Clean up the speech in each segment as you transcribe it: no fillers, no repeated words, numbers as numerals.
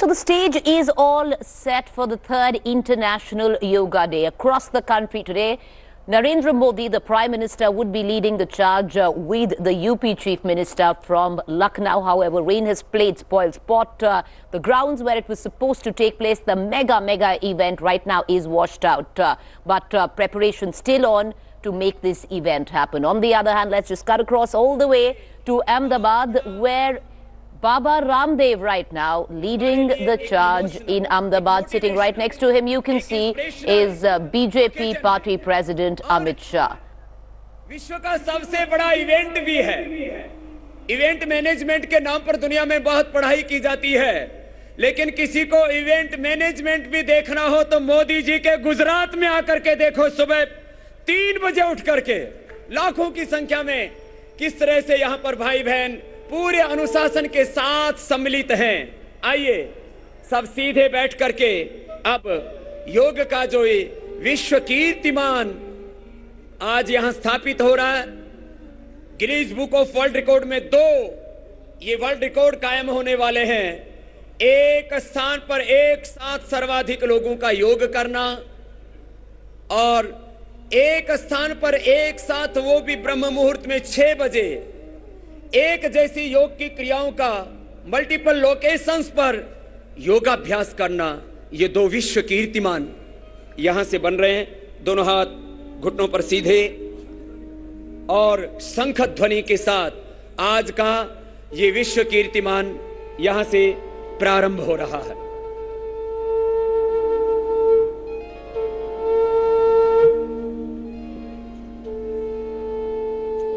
So the stage is all set for the third International Yoga Day. Across the country today, Narendra Modi, the Prime Minister, would be leading the charge with the UP Chief Minister from Lucknow. However, rain has played spoil sport. The grounds where it was supposed to take place, the mega event right now is washed out. But preparation still on to make this event happen. On the other hand, let's just cut across all the way to Ahmedabad, where Baba Ramdev right now leading the charge in Ahmedabad. Sitting right next to him, you can see, is BJP party president Amit Shah. विश्व का सबसे बड़ा event भी है। Event management के नाम पर दुनिया में बहुत पढ़ाई की जाती है, लेकिन किसी को इवेंट मैनेजमेंट भी देखना हो तो मोदी जी के गुजरात में आकर के देखो। सुबह 3 बजे उठ करके लाखों की संख्या में किस तरह से यहाँ पर भाई बहन पूरे अनुशासन के साथ सम्मिलित हैं। आइए सब सीधे बैठ करके अब योग का जो ये विश्व कीर्तिमान आज यहां स्थापित हो रहा है, Guinness book of world record में 2 ये वर्ल्ड रिकॉर्ड कायम होने वाले हैं। एक स्थान पर एक साथ सर्वाधिक लोगों का योग करना और एक स्थान पर एक साथ वो भी ब्रह्म मुहूर्त में 6 बजे एक जैसी योग की क्रियाओं का मल्टीपल लोकेशंस पर योगाभ्यास करना, ये 2 विश्व कीर्तिमान यहां से बन रहे हैं। दोनों हाथ घुटनों पर सीधे और शंख ध्वनि के साथ आज का ये विश्व कीर्तिमान यहां से प्रारंभ हो रहा है।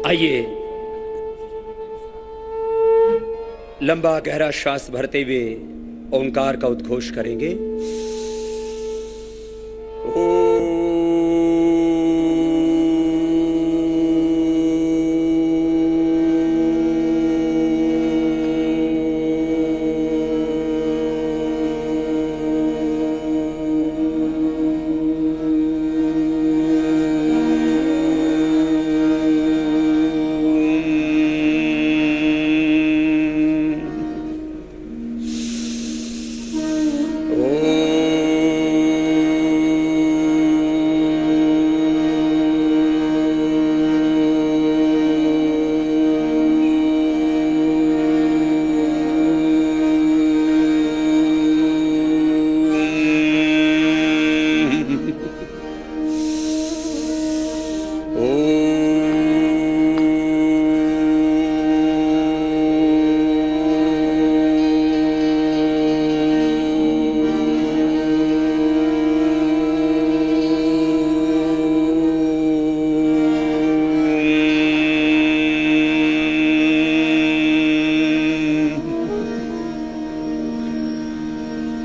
आइए लंबा गहरा श्वास भरते हुए ओंकार का उद्घोष करेंगे।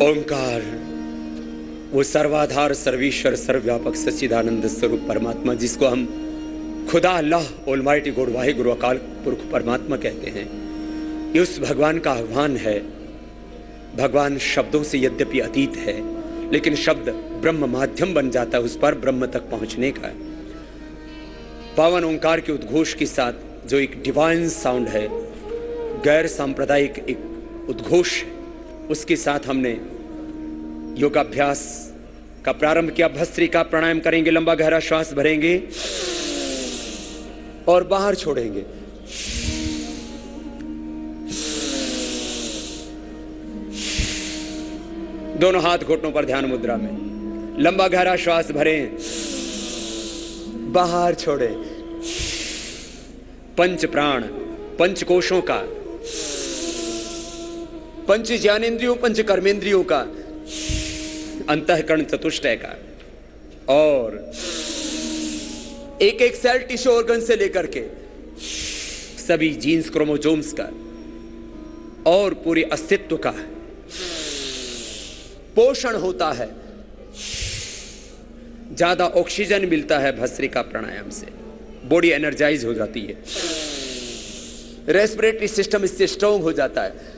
ओंकार वो सर्वाधार सर्वेश्वर सर्वव्यापक सच्चिदानंद स्वरूप परमात्मा, जिसको हम खुदा अल्लाह ऑलमाइटी गॉड वाहिगुरु अकाल पुरख परमात्मा कहते हैं, ये उस भगवान का आह्वान है। भगवान शब्दों से यद्यपि अतीत है, लेकिन शब्द ब्रह्म माध्यम बन जाता है उस पर ब्रह्म तक पहुंचने का। पावन ओंकार के उद्घोष के साथ जो एक डिवाइन साउंड है, गैर सांप्रदायिक एक उद्घोष है, उसके साथ हमने योगाभ्यास का प्रारंभ किया। भस्त्रिका प्राणायाम करेंगे, लंबा गहरा श्वास भरेंगे और बाहर छोड़ेंगे। दोनों हाथ घुटनों पर ध्यान मुद्रा में, लंबा गहरा श्वास भरें, बाहर छोड़े। पंच प्राण, पंच कोशों का, पंच ज्ञानेंद्रियों, पंच कर्मेंद्रियों का, अंतःकरण चतुष्टय का और एक सेल टिश्यू ऑर्गन से लेकर के सभी जीन्स क्रोमोसोम्स का और पूरे अस्तित्व का पोषण होता है। ज्यादा ऑक्सीजन मिलता है भस्त्रिका प्राणायाम से, बॉडी एनर्जाइज हो जाती है, रेस्पिरेटरी सिस्टम इससे स्ट्रांग हो जाता है।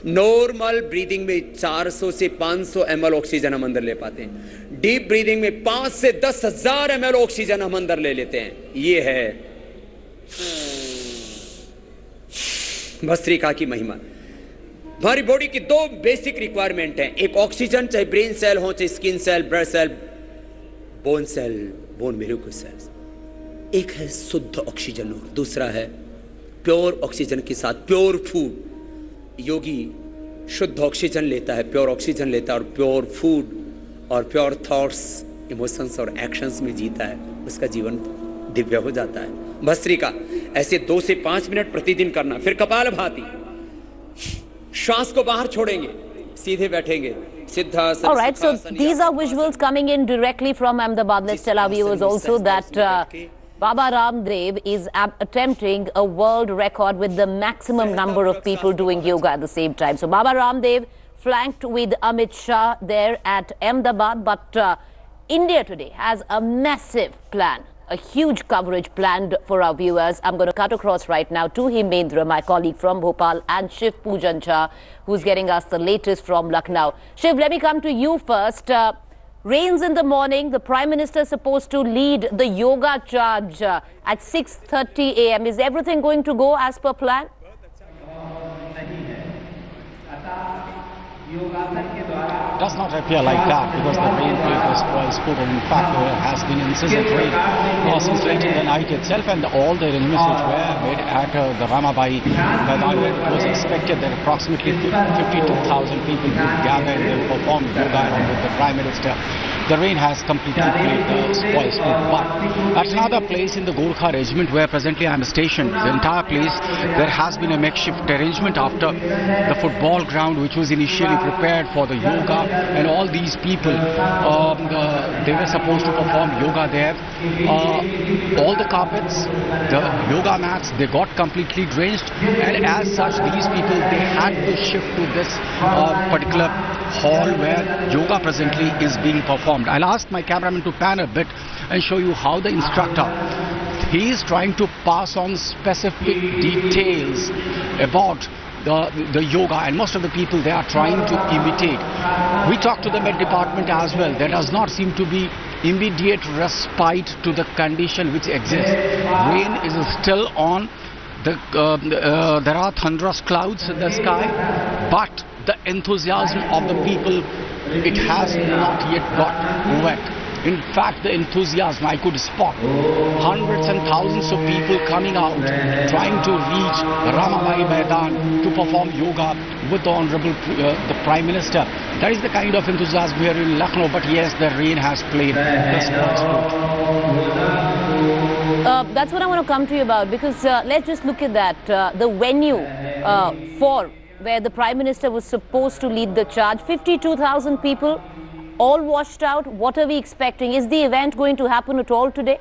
नॉर्मल ब्रीदिंग में 400 से 500 ml ऑक्सीजन हम अंदर ले पाते हैं। डीप ब्रीदिंग में 5 से 10,000 ml ऑक्सीजन हम अंदर ले लेते हैं। ये है भस्त्रिका की महिमा। हमारी बॉडी की दो बेसिक रिक्वायरमेंट हैं, एक ऑक्सीजन, चाहे ब्रेन सेल हो, चाहे skin cell, blood cell, bone cell, bone marrow के सेल्स। एक है शुद्ध ऑक्सीजन और दूसरा है प्योर ऑक्सीजन के साथ प्योर फूड। योगी शुद्ध ऑक्सीजन लेता है, प्योर ऑक्सीजन लेता है और प्योर फूड और प्योर थॉट्स, इमोशंस और एक्शंस में जीता है, उसका जीवन दिव्य हो जाता है। भस्त्रिका ऐसे 2 से 5 मिनट प्रतिदिन करना। फिर कपालभाति, श्वास को बाहर छोड़ेंगे, सीधे बैठेंगे, सिद्धा। All right, so these are visuals coming in directly from Ahmedabad. Let's tell our viewers also that Baba Ramdev is attempting a world record with the maximum number of people doing yoga at the same time. So Baba Ramdev flanked with Amit Shah there at Ahmedabad, but India today has a massive plan, a huge coverage planned for our viewers. I'm going to cut across right now to Himendra, my colleague from Bhopal, and Shiv Pujancha, who's getting us the latest from Lucknow. Shiv, let me come to you first. Rains in the morning. The Prime Minister is supposed to lead the yoga charge at 6:30 a.m. Is everything going to go as per plan? Does not appear like that because the rain was spoiled, and in fact there has been incessant rain since late in the night itself, and all the arrangements which were made at the Ramabai Maidan, it was expected that approximately 52,000 people would gather and they will perform yoga along with the Prime Minister. The rain has completely played the spoil sport. But at another place in the Gorkha regiment where presently I am stationed, the entire place, there has been a makeshift arrangement after the football ground which was initially prepared for the yoga, and all these people, they were supposed to perform yoga there. All the carpets, the yoga mats, they got completely drenched, and as such these people, they had to shift to this particular hall where yoga presently is being performed. I'll ask my cameraman to pan a bit and show you how the instructor, he is trying to pass on specific details about the yoga, and most of the people, they are trying to imitate. We talked to the Med department as well. There does not seem to be immediate respite to the condition which exists. Rain is still on. There are thunderous clouds in the sky, but the enthusiasm of the people, it has not yet got wet. In fact, the enthusiasm, I could spot hundreds and thousands of people coming out, trying to reach Ramabai Maidan to perform yoga with the Honorable the Prime Minister. That is the kind of enthusiasm here in Lucknow, but yes, the rain has played the spoil sport. That's what I want to come to you about, because let's just look at that. The venue for where the Prime Minister was supposed to lead the charge, 52,000 people, all washed out. What are we expecting? Is the event going to happen at all today?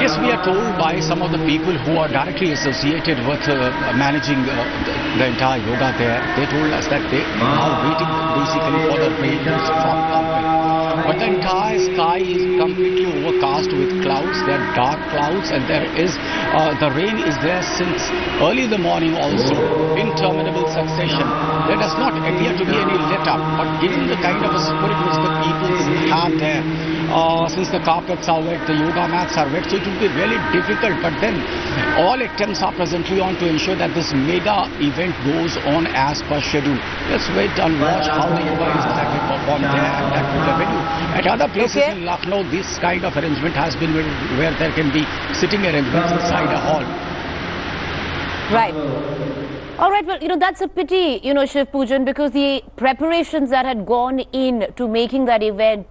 Yes, we are told by some of the people who are directly associated with managing the entire yoga there. They told us that they are waiting basically for the rain to stop coming. But the entire sky is completely overcast with clouds. There are dark clouds, and there is the rain is there since early in the morning also, interminable succession. There does not appear to be any let up, but given the kind of a spirit which the people have there, since the carpets are wet, the yoga mats are wet, so it will be really difficult. But then all attempts are presently on to ensure that this mega event goes on as per schedule. Let's wait and watch how the yoga is exactly performed there at that particular venue. At other places in Lucknow, this kind of arrangement has been where there can be sitting arrangements inside a hall. Right. All right, well, that's a pity, Shiv Pujan, because the preparations that had gone in to making that event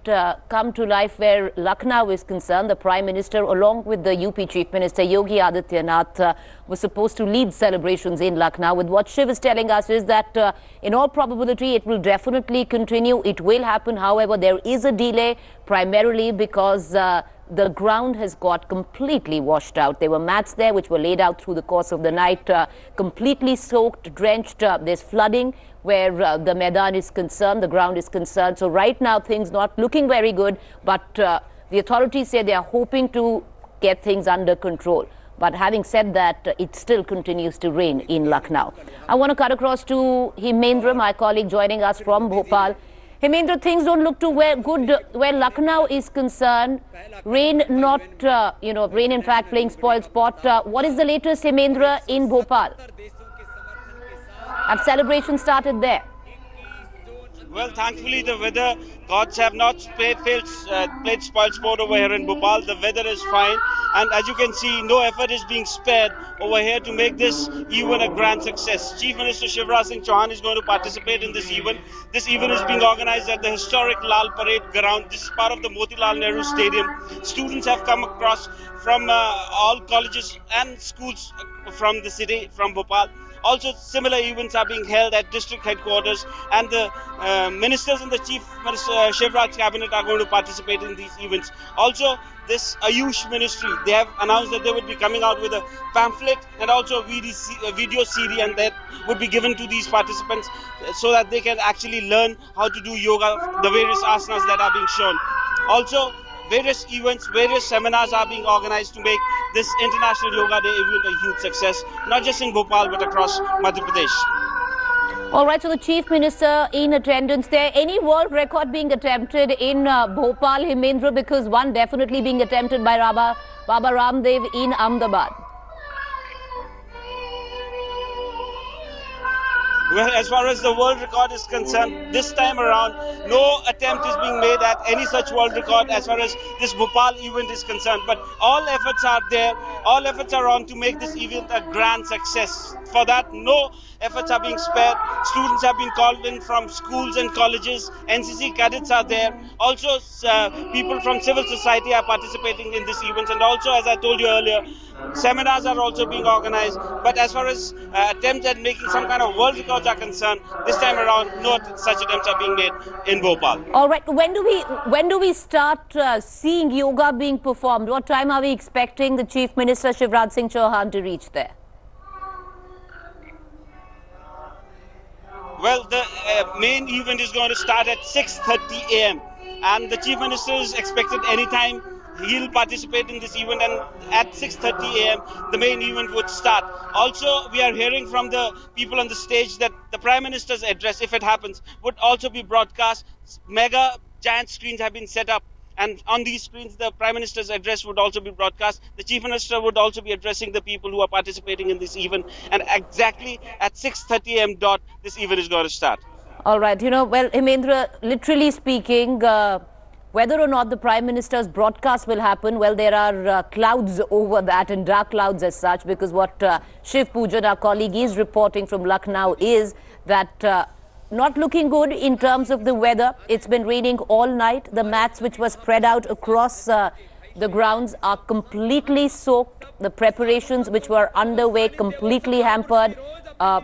come to life where Lucknow is concerned, the Prime Minister, along with the UP Chief Minister, Yogi Adityanath, was supposed to lead celebrations in Lucknow. With what Shiv is telling us is that in all probability, it will definitely continue. It will happen. However, there is a delay, primarily because the ground has got completely washed out. There were mats there which were laid out through the course of the night, completely soaked, drenched. There's flooding where the Maidan is concerned, the ground is concerned. So right now things not looking very good, but the authorities say they are hoping to get things under control. But having said that, it still continues to rain in Lucknow. I want to cut across to Himendra, my colleague joining us from Bhopal. Hemendra, things don't look too good where Lucknow is concerned. Rain not, rain in fact playing spoil spot. What is the latest, Hemendra, in Bhopal? Have celebrations started there? Well, thankfully, the weather gods have not played spoil sport over here in Bhopal. The weather is fine. And as you can see, no effort is being spared over here to make this event a grand success. Chief Minister Shivraj Singh Chauhan is going to participate in this event. This event is being organized at the historic Lal Parade ground. This is part of the Motilal Nehru Stadium. Students have come across from all colleges and schools from the city, from Bhopal. Also, similar events are being held at district headquarters, and the ministers in the Chief Minister Shivraj cabinet are going to participate in these events. Also, this Ayush ministry, they have announced that they would be coming out with a pamphlet and also a video CD, and that would be given to these participants so that they can actually learn how to do yoga, the various asanas that are being shown. Also, various events, various seminars are being organized to make this International Yoga Day event a huge success, not just in Bhopal but across Madhya Pradesh. All right, so the Chief Minister in attendance there. Any world record being attempted in Bhopal, Hemendra, because one definitely being attempted by Baba Ramdev in Ahmedabad. Well, as far as the world record is concerned, this time around, no attempt is being made at any such world record as far as this Bhopal event is concerned. But all efforts are there, all efforts are on to make this event a grand success. For that, no efforts are being spared. Students have been called in from schools and colleges. NCC cadets are there. Also, people from civil society are participating in this event. And also, as I told you earlier, seminars are also being organized. But as far as attempts at making some kind of world records are concerned, this time around, no such attempts are being made in Bhopal. All right. When do we start seeing yoga being performed? What time are we expecting the Chief Minister Shivraj Singh Chauhan to reach there? Well, the main event is going to start at 6:30 a.m. and the Chief Minister is expected anytime. He'll participate in this event, and at 6:30 a.m. the main event would start. Also, we are hearing from the people on the stage that the Prime Minister's address, if it happens, would also be broadcast. Mega giant screens have been set up, and on these screens the Prime Minister's address would also be broadcast. The Chief Minister would also be addressing the people who are participating in this event, and exactly at 6:30 a.m. dot, this event is going to start. All right, well, Hemendra, literally speaking, whether or not the Prime Minister's broadcast will happen, well, there are clouds over that, and dark clouds as such, because what Shiv Pujan, our colleague, is reporting from Lucknow is that not looking good in terms of the weather. It's been raining all night. The mats which were spread out across the grounds are completely soaked. The preparations which were underway completely hampered.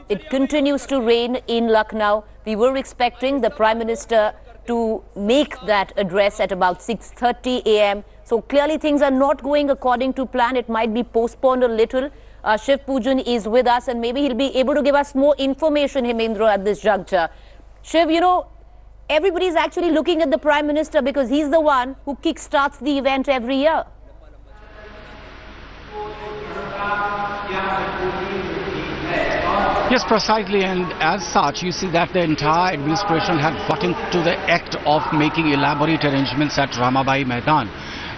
It continues to rain in Lucknow. We were expecting the Prime Minister to make that address at about 6:30 a.m. So clearly things are not going according to plan. It might be postponed a little. Shiv Pujan is with us, and maybe he'll be able to give us more information, Hemendra, at this juncture. Shiv, everybody's actually looking at the Prime Minister because he's the one who kickstarts the event every year. Yes, precisely, and as such, you see that the entire administration had got into the act of making elaborate arrangements at Ramabai Maidan.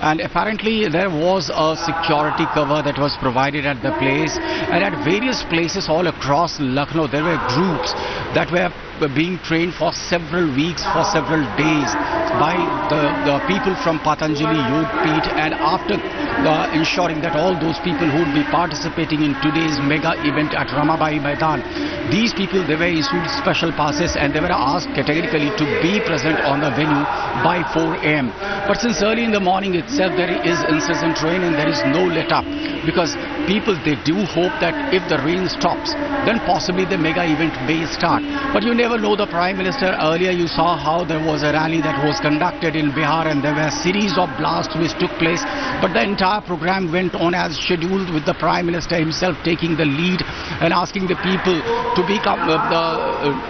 And apparently there was a security cover that was provided at the place, and at various places all across Lucknow there were groups that were being trained for several weeks, for several days by the people from Patanjali Yog Peeth, and after ensuring that all those people who would be participating in today's mega event at Ramabai Maidan, these people, they were issued special passes and they were asked categorically to be present on the venue by 4 a.m. But since early in the morning itself there is incessant rain and there is no let up, because people, they do hope that if the rain stops, then possibly the mega event may start. But you never know the Prime Minister. Earlier you saw how there was a rally that was conducted in Bihar and there were a series of blasts which took place, but the entire program went on as scheduled, with the Prime Minister himself taking the lead and asking the people to become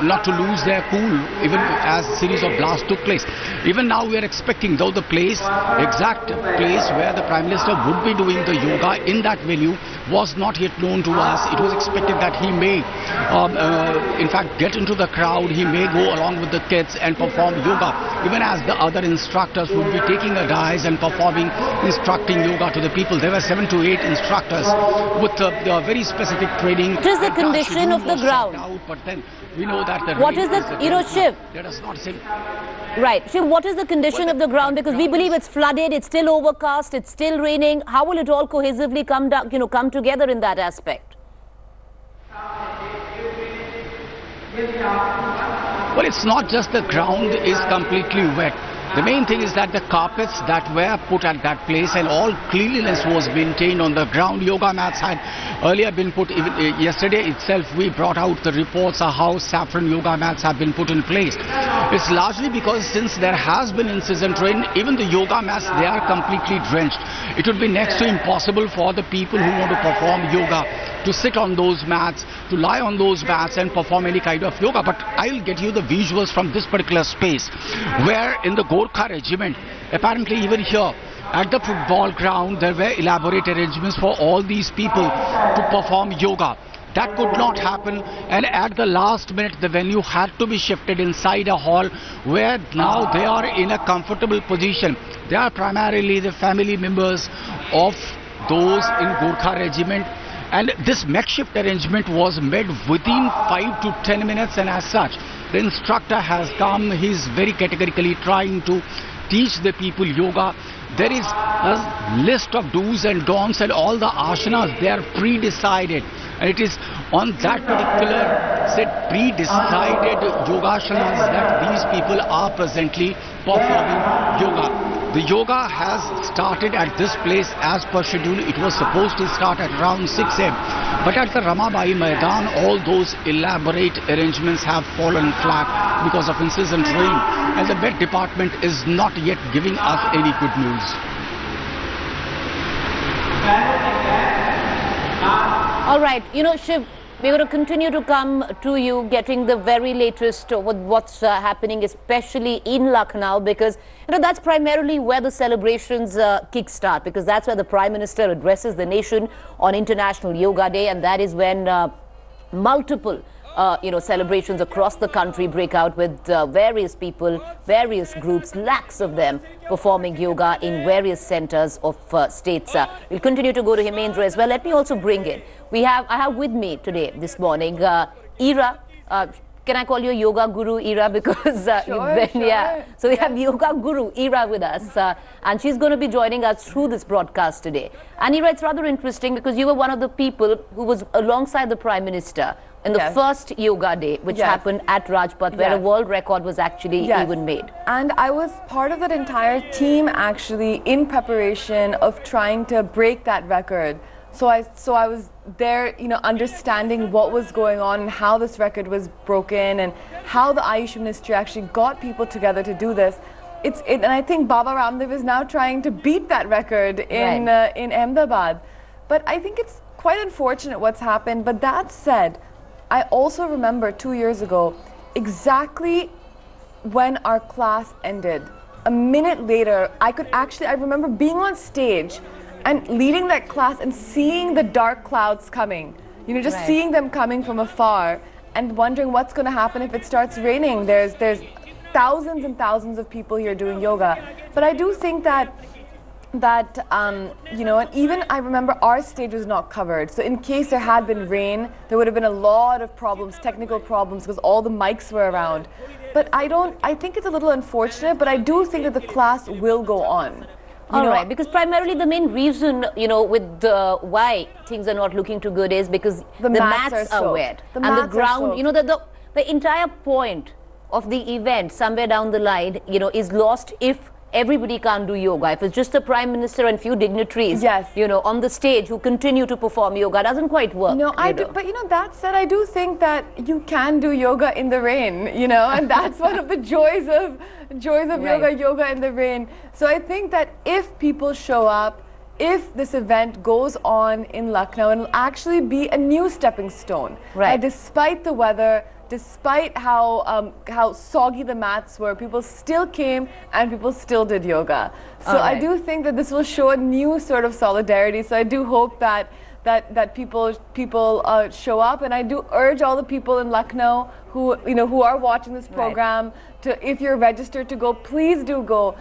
not to lose their cool even as a series of blasts took place. Even now we are expecting, though the exact place where the Prime Minister would be doing the yoga in that venue was not yet known to us. It was expected that he may in fact get into the crowd crowd, he may go along with the kids and perform yoga, even as the other instructors would be taking a dais and instructing yoga to the people. There were 7 to 8 instructors with very specific training. What is the condition of the ground? But then we know that the what is the, Shiv? Let us not say. Right. Shiv, what is the condition of the ground? Because we believe it's flooded, it's still overcast, it's still raining. How will it all cohesively come down, come together in that aspect? Well, it's not just the ground is completely wet. The main thing is that the carpets that were put at that place and all cleanliness was maintained on the ground. Yoga mats had earlier been put, even yesterday itself we brought out the reports of how saffron yoga mats have been put in place. It's largely because since there has been in-season rain, even the yoga mats, they are completely drenched. It would be next to impossible for the people who want to perform yoga to sit on those mats, to lie on those mats and perform any kind of yoga. But I'll get you the visuals from this particular space where in the Gorkha regiment, apparently even here at the football ground, there were elaborate arrangements for all these people to perform yoga. That could not happen, and at the last minute the venue had to be shifted inside a hall where now they are in a comfortable position. They are primarily the family members of those in Gorkha regiment, and this makeshift arrangement was made within 5 to 10 minutes, and as such the instructor has come. He's very categorically trying to teach the people yoga. There is a list of do's and don'ts and all the asanas, they are pre-decided, and it is on that particular pre-decided yogasanas that these people are presently performing yoga. The yoga has started at this place as per schedule. It was supposed to start at around 6 am. But at the Ramabai Maidan, all those elaborate arrangements have fallen flat because of incessant rain. And the Met Department is not yet giving us any good news. All right. Shiv, we're going to continue to come to you getting the very latest with what's happening, especially in Lucknow, because that's primarily where the celebrations kickstart, because that's where the Prime Minister addresses the nation on International Yoga Day, and that is when multiple celebrations across the country break out with various people, various groups, lakhs of them performing yoga in various centers of states. We'll continue to go to Hemendra as well. Let me also bring in, I have with me today, this morning, Ira. Can I call you yoga guru, Ira? Because sure. Yeah. So we have yoga guru, Ira, with us. And she's going to be joining us through this broadcast today. And Ira, it's rather interesting because you were one of the people who was alongside the Prime Minister in the first yoga day, which happened at Rajpath, where a world record was actually even made. And I was part of that entire team actually in preparation of trying to break that record. So I was there, understanding what was going on and how this record was broken and how the Ayush Ministry actually got people together to do this. And I think Baba Ramdev is now trying to beat that record in Ahmedabad. But I think it's quite unfortunate what's happened. But that said, I also remember 2 years ago exactly when our class ended. A minute later, I remember being on stage and leading that class and seeing the dark clouds coming, just seeing them coming from afar and wondering what's going to happen if it starts raining. There's thousands and thousands of people here doing yoga. But I do think that and even I remember our stage was not covered. So in case there had been rain, there would have been a lot of problems, technical problems, because all the mics were around. But I think it's a little unfortunate, but I do think that the class will go on. All right, because primarily the main reason, with why things are not looking too good is because the mats are wet. And the ground, the entire point of the event somewhere down the line, is lost if everybody can't do yoga. If it's just the Prime Minister and few dignitaries, on the stage who continue to perform yoga, it doesn't quite work. No, I do. But that said, I do think that you can do yoga in the rain, and that's one of the joys of yoga in the rain. So I think that if people show up, if this event goes on in Lucknow, it'll actually be a new stepping stone. Right. Despite the weather, despite how soggy the mats were, people still came and people still did yoga. So I do think that this will show a new sort of solidarity. So I do hope that that people show up, and I do urge all the people in Lucknow who are watching this program to, if you're registered to go, please do go.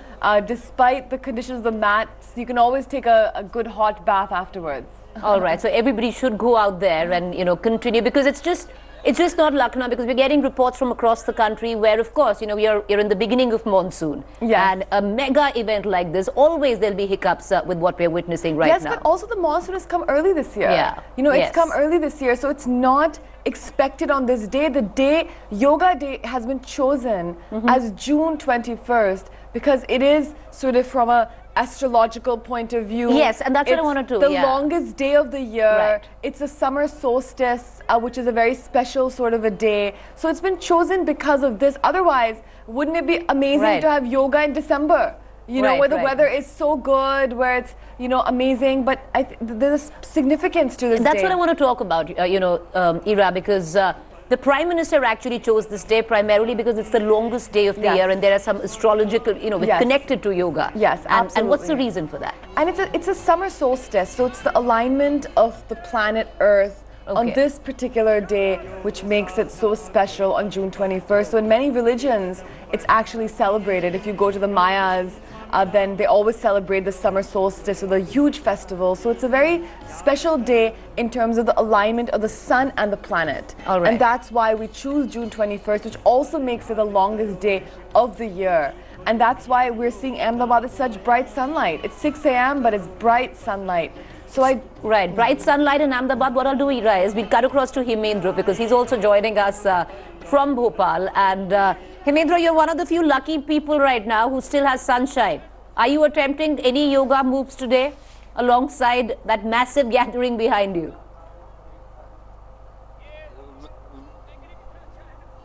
Despite the conditions of the mats, you can always take a good hot bath afterwards. All right, so everybody should go out there and continue, because it's just not Lucknow, because we're getting reports from across the country where, of course, you're in the beginning of monsoon. Yes. And a mega event like this, always there'll be hiccups with what we're witnessing right now. Yes, but also the monsoon has come early this year. Yeah. It's come early this year, so it's not expected on this day. The day, Yoga Day, has been chosen as June 21st because it is sort of from a astrological point of view. Yes, and that's what I wanted to. The longest day of the year. Right. It's a summer solstice, which is a very special sort of a day. So it's been chosen because of this. Otherwise, wouldn't it be amazing to have yoga in December? Where the weather is so good, where it's, amazing. But there's significance to this day. That's what I want to talk about, Ira, because the Prime Minister actually chose this day primarily because it's the longest day of the year, and there are some astrological, connected to yoga. Yes, absolutely. And what's the reason for that? And it's a summer solstice, so it's the alignment of the planet Earth on this particular day, which makes it so special on June 21st. So in many religions, it's actually celebrated. If you go to the Mayas, then they always celebrate the summer solstice with a huge festival. So it's a very special day in terms of the alignment of the sun and the planet. All right. And that's why we choose June 21st, which also makes it the longest day of the year. And that's why we're seeing Ahmedabad with such bright sunlight. It's 6 a.m., but it's bright sunlight. So bright sunlight in Ahmedabad. What I'll do, Ira, is we'll cut across to Hemendra, because he's also joining us from Bhopal. And Hemendra, you're one of the few lucky people right now who still has sunshine. Are you attempting any yoga moves today alongside that massive gathering behind you?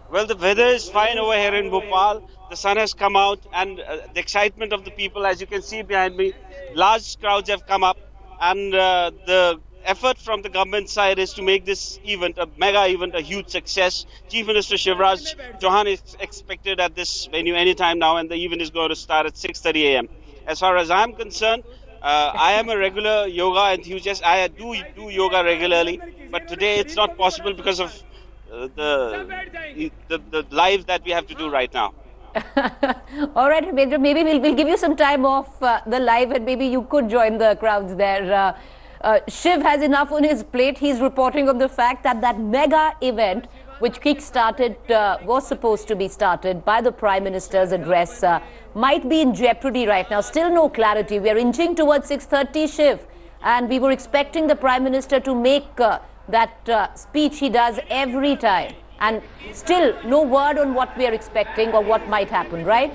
Well, the weather is fine over here in Bhopal. The sun has come out, and the excitement of the people, as you can see behind me, large crowds have come up. And the effort from the government side is to make this event, a mega event, a huge success. Chief Minister Shivraj Chauhan is expected at this venue anytime now, and the event is going to start at 6:30 a.m. As far as I'm concerned, I am a regular yoga enthusiast. I do yoga regularly, but today it's not possible because of the live that we have to do right now. All right, Hemendra, maybe we'll give you some time off the live, and maybe you could join the crowds there. Shiv has enough on his plate. He's reporting on the fact that mega event, which kick-started, was supposed to be started by the Prime Minister's address, might be in jeopardy right now. Still no clarity. We are inching towards 6:30, Shiv, and we were expecting the Prime Minister to make that speech he does every time. And still no word on what we are expecting or what might happen, right?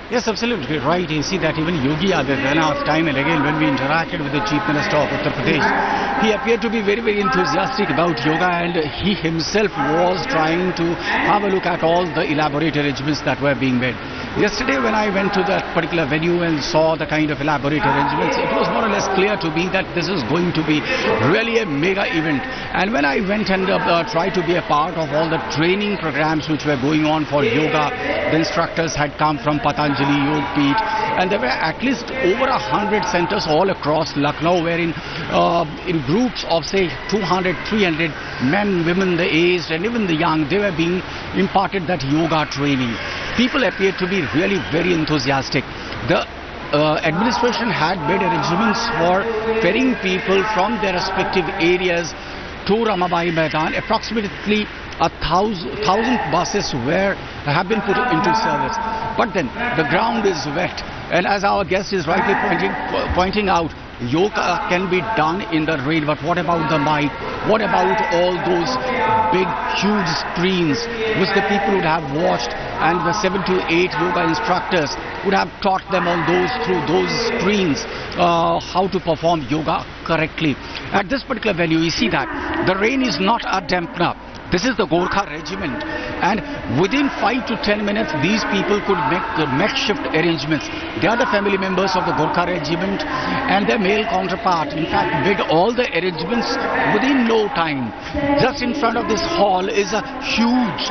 Yes, absolutely right. You see that even Yogi Adityanath, time and again, when we interacted with the Chief Minister of Uttar Pradesh, he appeared to be very, very enthusiastic about yoga, and he himself was trying to have a look at all the elaborate arrangements that were being made. Yesterday, when I went to that particular venue and saw the kind of elaborate arrangements, it was more or less clear to me that this is going to be really a mega event. And when I went and tried to be a part of all the training programs which were going on for yoga, the instructors had come from Patanjali Yog Peeth, and there were at least over 100 centers all across Lucknow, wherein in groups of say 200, 300 men, women, the aged and even the young, they were being imparted that yoga training. People appeared to be really very enthusiastic. The administration had made arrangements for ferrying people from their respective areas to Ramabai Maidan. Approximately 1,000 buses have been put into service. But then the ground is wet, and as our guest is rightly pointing out, yoga can be done in the rain, but what about the mic? What about all those big, huge screens which the people would have watched, and the 7 to 8 yoga instructors would have taught them on through those screens how to perform yoga correctly. At this particular venue, you see that the rain is not a dampener. This is the Gorkha regiment, and within 5 to 10 minutes these people could make makeshift arrangements. They are the family members of the Gorkha regiment and their male counterpart, in fact, made all the arrangements within no time. Just in front of this hall is a huge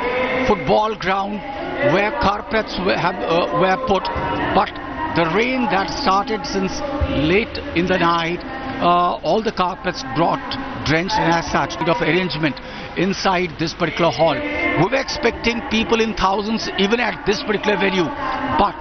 football ground where carpets were put, but The rain that started since late in the night, all the carpets got drenched, and as such, of arrangement inside this particular hall. We were expecting people in thousands even at this particular venue, but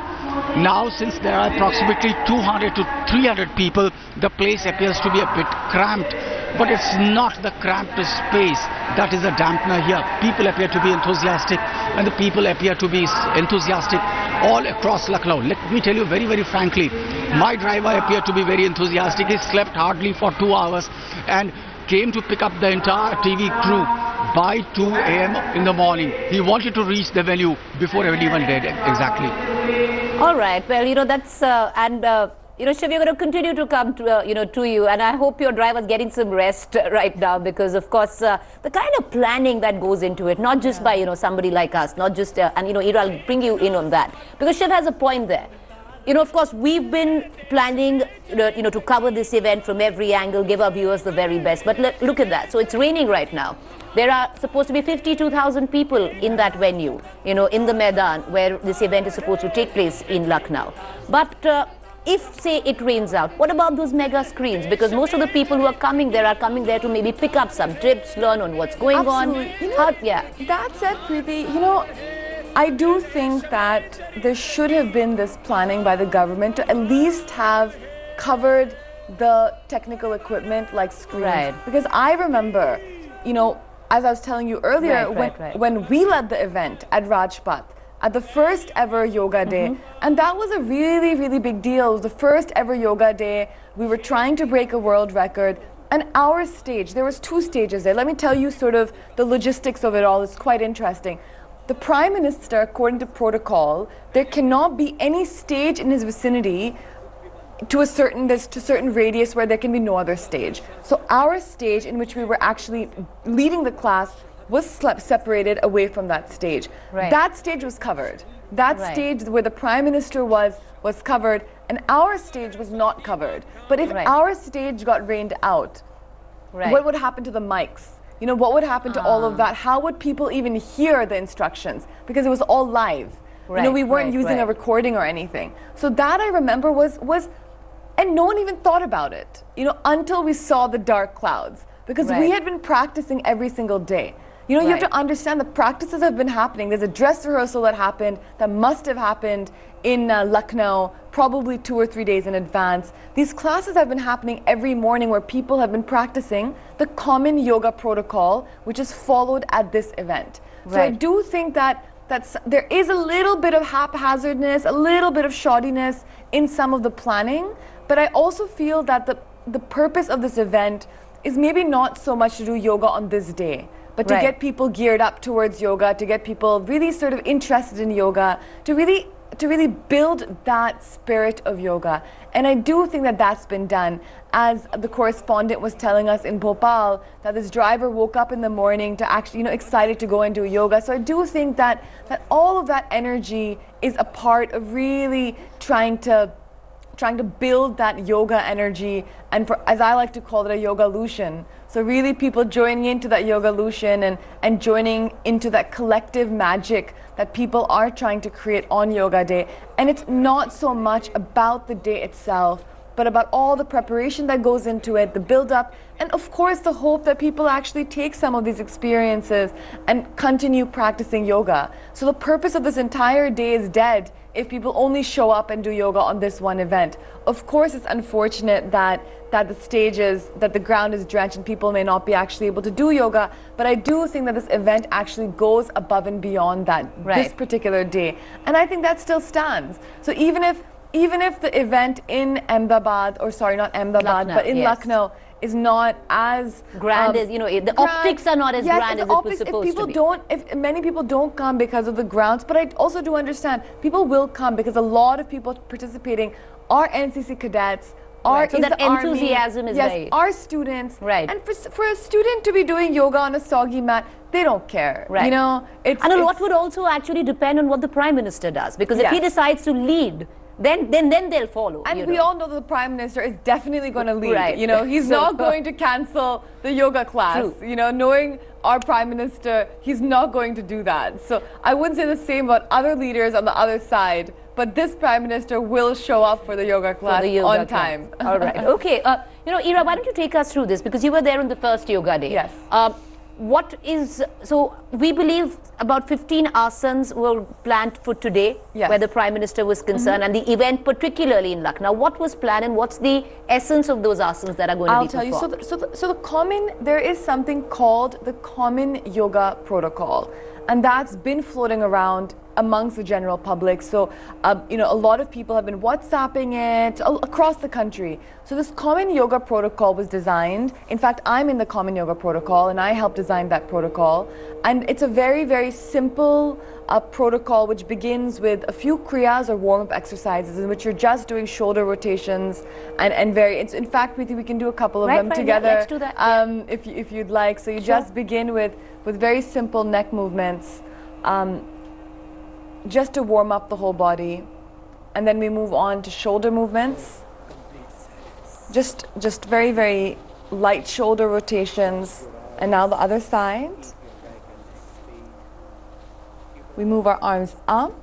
now since there are approximately 200 to 300 people, the place appears to be a bit cramped. But it's not the cramped space that is a dampener here. People appear to be enthusiastic, and the people appear to be enthusiastic all across Lucknow. Let me tell you very, very frankly, my driver appeared to be very enthusiastic. He slept hardly for 2 hours and came to pick up the entire TV crew by 2 a.m. in the morning. He wanted to reach the venue before anyone did, exactly. All right, well, you know, that's, you know, Shiv, we're going to continue to come to, you know, to you, and I hope your driver's getting some rest right now, because, of course, the kind of planning that goes into it, not just by, you know, somebody like us, not just, and, you know, I'll bring you in on that, because Shiv has a point there. You know, of course, we've been planning, you know, to cover this event from every angle, give our viewers the very best. But look at that. So it's raining right now. There are supposed to be 52,000 people in that venue, you know, in the Maidan where this event is supposed to take place in Lucknow. But if, say, it rains out, what about those mega screens? Because most of the people who are coming there to maybe pick up some tips, learn on what's going on. You know, yeah. That said, Preeti, you know, I do think that there should have been this planning by the government to at least have covered the technical equipment like screens. Right. Because I remember, you know, as I was telling you earlier, when we led the event at Rajpath, at the first ever yoga day, and that was a really, really big deal. It was the first ever yoga day. We were trying to break a world record. And our stage, there was 2 stages there. Let me tell you sort of the logistics of it all. It's quite interesting. The Prime Minister, according to protocol, there cannot be any stage in his vicinity to a certain radius where there can be no other stage. So our stage, in which we were actually leading the class, was separated away from that stage. Right. That stage was covered. That stage where the Prime Minister was covered, and our stage was not covered. But if our stage got rained out, what would happen to the mics? You know, what would happen to all of that? How would people even hear the instructions? Because it was all live. You know, we weren't using a recording or anything. So that, I remember, was, and no one even thought about it, you know, until we saw the dark clouds. Because we had been practicing every single day. You know, you have to understand the practices have been happening. There's a dress rehearsal that happened, that must have happened in Lucknow, probably 2 or 3 days in advance. These classes have been happening every morning where people have been practicing the common yoga protocol, which is followed at this event. So I do think that there is a little bit of haphazardness, a little bit of shoddiness in some of the planning, but I also feel that the purpose of this event is maybe not so much to do yoga on this day, but to get people geared up towards yoga, to get people really sort of interested in yoga, to really build that spirit of yoga. And I do think that that's been done. As the correspondent was telling us in Bhopal, that this driver woke up in the morning to actually, you know, excited to go and do yoga. So I do think that all of that energy is a part of really trying to build that yoga energy, and for, as I like to call it, a yoga-lution. So really people joining into that yoga-lution and joining into that collective magic that people are trying to create on Yoga Day. And it's not so much about the day itself, but about all the preparation that goes into it, the build-up, and of course the hope that people actually take some of these experiences and continue practicing yoga. So the purpose of this entire day is dead if people only show up and do yoga on this one event. Of course, it's unfortunate that the ground is drenched and people may not be actually able to do yoga, but I do think that this event actually goes above and beyond that this particular day. And I think that still stands. So even if the event in Ahmedabad, or sorry, not Ahmedabad, but in Lucknow, is not as grand as, you know, the optics are not as grand as it was supposed to be. If many people don't come because of the grounds, but I also do understand people will come because a lot of people participating are NCC cadets, so that enthusiasm is right. Our students, right? And for a student to be doing yoga on a soggy mat, they don't care, right? You know, and a lot would also actually depend on what the Prime Minister does, because if he decides to lead, then they'll follow. And we all know that the Prime Minister is definitely going to lead. You know, he's not going to cancel the yoga class. You know, knowing our Prime Minister, he's not going to do that. So I wouldn't say the same about other leaders on the other side, but this Prime Minister will show up for the yoga class on time. All right. Okay. Ira, why don't you take us through this, because you were there on the first yoga day. Yes. So we believe about 15 asanas were planned for today, yes, where the Prime Minister was concerned, and the event particularly in Lucknow. What was planned and what's the essence of those asanas that are going to be performed? I'll tell you. There is something called the common yoga protocol, and that's been floating around amongst the general public. So, a lot of people have been WhatsApping it across the country. So this common yoga protocol was designed. In fact, I'm in the common yoga protocol and I helped design that protocol. And it's a very, very simple protocol which begins with a few kriyas or warm-up exercises in which you're just doing shoulder rotations and in fact, we can do a couple of them together. Yeah, let's do that. If you'd like. So you just begin with very simple neck movements. Just to warm up the whole body, and then we move on to shoulder movements. Just very, very light shoulder rotations, and now the other side. We move our arms up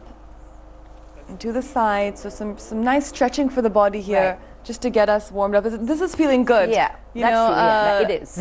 and to the side, so some nice stretching for the body here, just to get us warmed up. This is feeling good. Yeah, that's true. It is.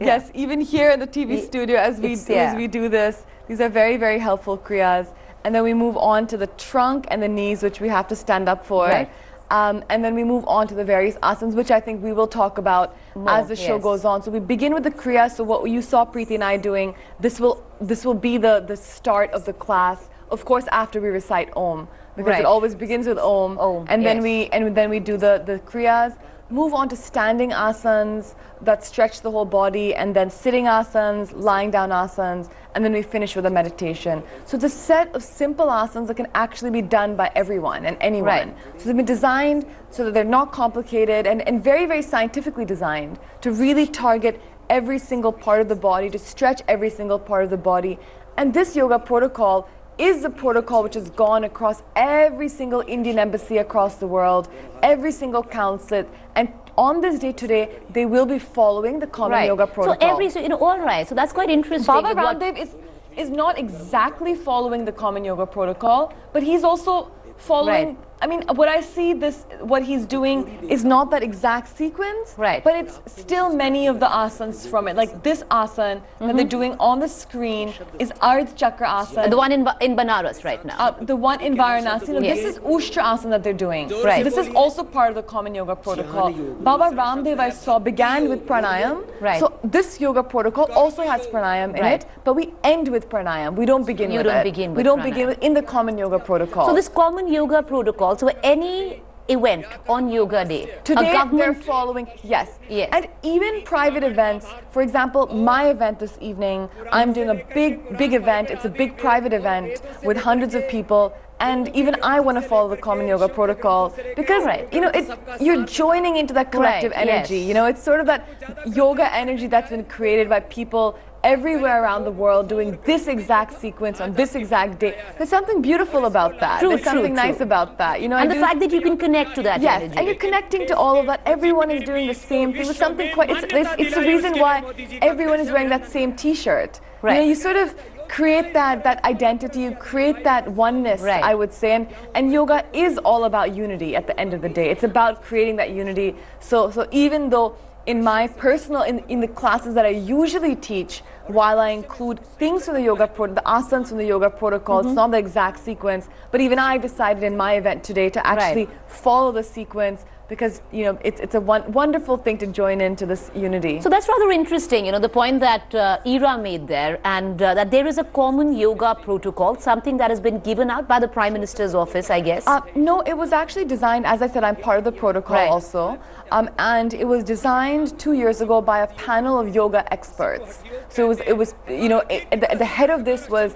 Yes, even here in the TV studio as we do this, these are very, very helpful kriyas. And then we move on to the trunk and the knees, which we have to stand up for. Right. And then we move on to the various asanas, which I think we will talk about as the show goes on. So we begin with the kriya. So what you saw Preeti and I doing, this will be the start of the class. Of course, after we recite Om, because it always begins with Om. And then we do the kriyas. Move on to standing asanas that stretch the whole body, and then sitting asanas, lying down asanas, and then we finish with a meditation. So it's a set of simple asanas that can actually be done by everyone and anyone. Right. So they've been designed so that they're not complicated and very, very scientifically designed to really target every single part of the body, to stretch every single part of the body. And this yoga protocol is the protocol which has gone across every single Indian embassy across the world, every single consulate, and on this day today, they will be following the common yoga protocol. All right, so that's quite interesting. Baba Ramdev is not exactly following the common yoga protocol, but he's also following. I mean, what he's doing is not that exact sequence, but it's still many of the asanas from it. Like this asana that they're doing on the screen is Ardh Chakra asana. The one in Banaras right now. The one in Varanasi. No, this is Ushtra asana that they're doing. Right. So this is also part of the common yoga protocol. Baba Ramdev, I saw, began with pranayam. Right. So this yoga protocol also has pranayam in it, but we end with pranayam. We don't begin with it. We don't begin with in the common yoga protocol. So this common yoga protocol, so any event on Yoga Day, today they're following, yes. And even private events, for example, my event this evening, I'm doing a big event. It's a big private event with hundreds of people, and even I want to follow the common yoga protocol because you're joining into that collective energy. You know, it's sort of that yoga energy that's been created by people everywhere around the world doing this exact sequence on this exact day. There's something beautiful about that. There's something nice about that. You know, and the fact that you can connect to that energy. Yes, and you're connecting to all of that. Everyone is doing the same thing. There's something quite. It's the reason why everyone is wearing that same T-shirt. Right. You know, you sort of create that identity. You create that oneness. I would say, and yoga is all about unity. At the end of the day, it's about creating that unity. So even though in my personal, in the classes that I usually teach, while I include things from the yoga the asanas from the yoga protocol, it's not the exact sequence, but even I decided in my event today to actually follow the sequence because, you know, it's a wonderful thing to join into this unity. So that's rather interesting, you know, the point that Ira made there, and that there is a common yoga protocol, something that has been given out by the Prime Minister's office, I guess. No, it was actually designed, as I said, I'm part of the protocol also, and it was designed 2 years ago by a panel of yoga experts. So it was you know, the head of this was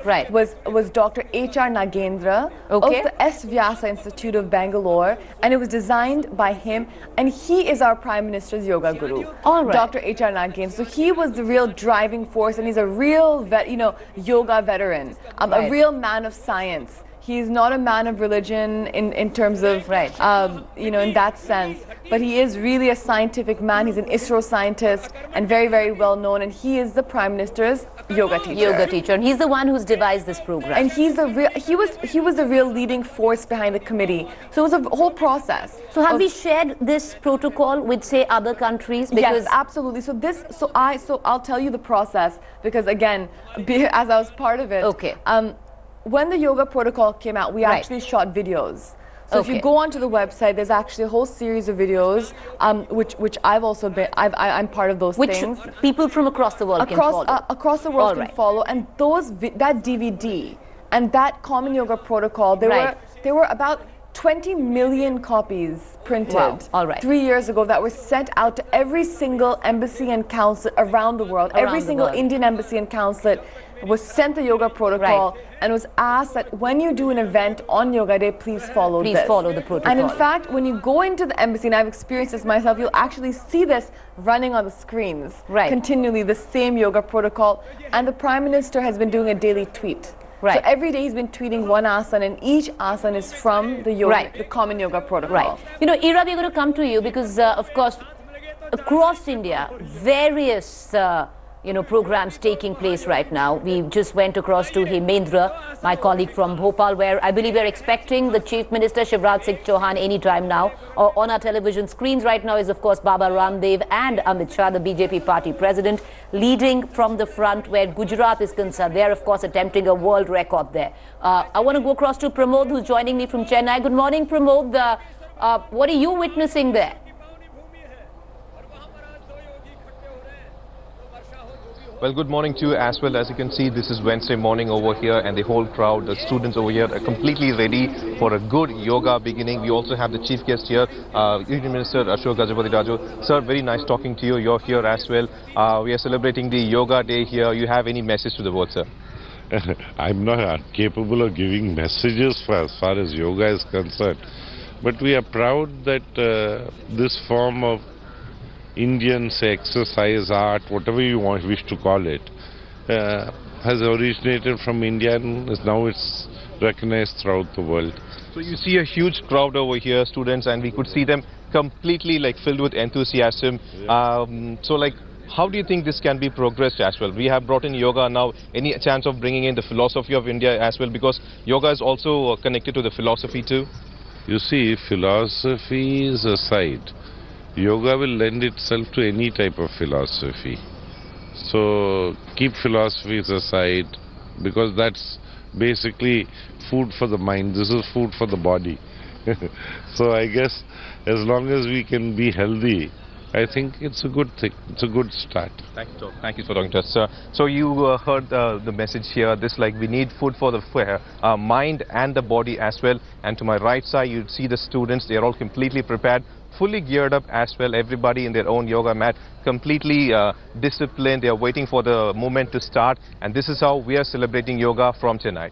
Dr. H.R. Nagendra of the S. Vyasa Institute of Bangalore, and it was designed by him, and he is our Prime Minister's yoga guru, Dr. H.R. Nagendra. So he was the real driving force, and he's a real yoga veteran, a real man of science. He's not a man of religion in terms of, you know, in that sense. But he is really a scientific man. He's an ISRO scientist and very, very well known. And he is the Prime Minister's yoga teacher. And he's the one who's devised this program. And he's the real, he was the real leading force behind the committee. So it was a whole process. So have we shared this protocol with, say, other countries? Because yes, absolutely. So I'll tell you the process because, again, as I was part of it. Okay. When the yoga protocol came out, we actually shot videos. So if you go onto the website, there's actually a whole series of videos, which I've also been, I'm part of those things. Which people from across the world can follow. Across the world can follow, and that DVD and that Common Yoga protocol, there were about 20 million copies printed 3 years ago that were sent out to every single embassy and consulate around the world. Every single Indian embassy and consulate was sent the yoga protocol and was asked that when you do an event on Yoga Day, please follow this. Please follow the protocol. And in fact, when you go into the embassy, and I've experienced this myself, you'll actually see this running on the screens continually, the same yoga protocol. And the Prime Minister has been doing a daily tweet. So every day he's been tweeting one asana, and each asana is from the yoga, the Common Yoga protocol. You know, Ira, we're going to come to you because, of course, across India, various programs taking place right now. We just went across to Hemendra, my colleague from Bhopal, where I believe we're expecting the Chief Minister Shivraj Singh Chauhan anytime now. On our television screens right now is, of course, Baba Ramdev and Amit Shah, the BJP party president, leading from the front where Gujarat is concerned. They're, of course, attempting a world record there. I want to go across to Pramod, who's joining me from Chennai. Good morning, Pramod. What are you witnessing there? Well, good morning to you as well. As you can see, this is Wednesday morning over here, and the whole crowd, the students over here are completely ready for a good yoga beginning. We also have the chief guest here, Union Minister Ashok Gajapati Raju. Sir, very nice talking to you. You're here as well. We are celebrating the Yoga Day here. You have any message to the world, sir? I'm not capable of giving messages as far as yoga is concerned, but we are proud that this form of Indian, say, exercise, art, whatever you wish to call it, has originated from India and now it's recognized throughout the world. So you see a huge crowd over here, students, and we could see them completely filled with enthusiasm. So how do you think this can be progressed as well? We have brought in yoga now. Any chance of bringing in the philosophy of India as well? Because yoga is also connected to the philosophy too. You see, philosophy is aside. Yoga will lend itself to any type of philosophy. So keep philosophies aside, because that's basically food for the mind. This is food for the body. So I guess as long as we can be healthy, I think it's a good thing. It's a good start. Thank you, sir. Thank you for talking to us, sir. So you heard the message here. This we need food for the mind and the body as well. And to my right side, you see the students. They are all completely prepared, fully geared up as well. Everybody in their own yoga mat, completely disciplined. They are waiting for the moment to start. And this is how we are celebrating yoga from Chennai.